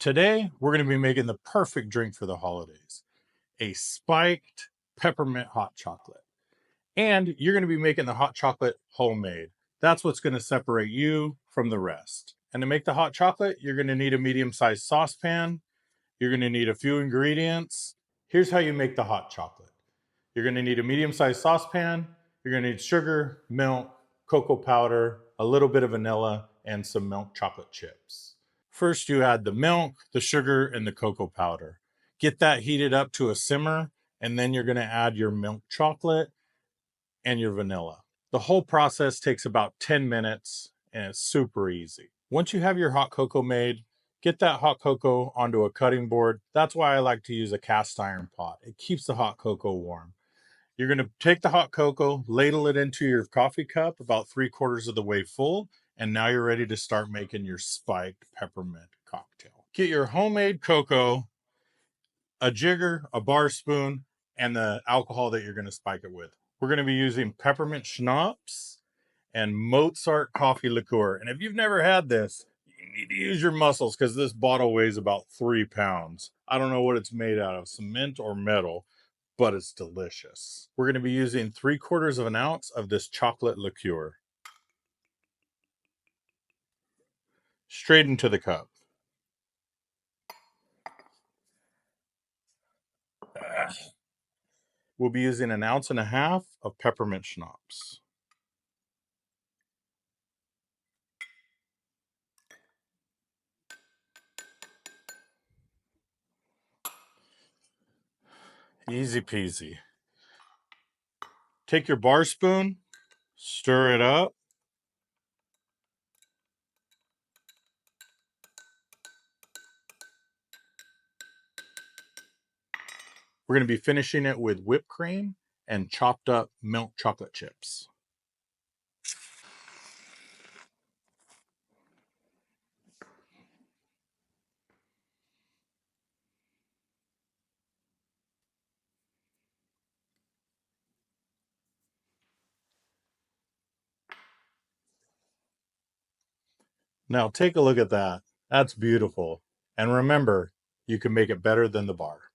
Today, we're going to be making the perfect drink for the holidays, a spiked peppermint hot chocolate. And you're going to be making the hot chocolate homemade. That's what's going to separate you from the rest. And to make the hot chocolate, you're going to need a medium-sized saucepan. You're going to need a few ingredients. Here's how you make the hot chocolate. You're going to need a medium-sized saucepan. You're going to need sugar, milk, cocoa powder, a little bit of vanilla, and some milk chocolate chips. First, you add the milk, the sugar, and the cocoa powder. Get that heated up to a simmer, and then you're going to add your milk chocolate and your vanilla. The whole process takes about 10 minutes, and it's super easy. Once you have your hot cocoa made, get that hot cocoa onto a cutting board. That's why I like to use a cast iron pot. It keeps the hot cocoa warm. You're going to take the hot cocoa, ladle it into your coffee cup about 3/4 of the way full, and now you're ready to start making your spiked peppermint cocktail. Get your homemade cocoa, a jigger, a bar spoon, and the alcohol that you're going to spike it with. We're going to be using Peppermint Schnaps and Mozart coffee liqueur. And if you've never had this, you need to use your muscles because this bottle weighs about 3 pounds. I don't know what it's made out of, cement or metal, but it's delicious. We're going to be using 3/4 of an ounce of this chocolate liqueur. Straight into the cup. We'll be using 1.5 ounces of peppermint schnapps. Easy peasy. Take your bar spoon, stir it up. We're going to be finishing it with whipped cream and chopped up milk chocolate chips. Now take a look at that. That's beautiful. And remember, you can make it better than the bar.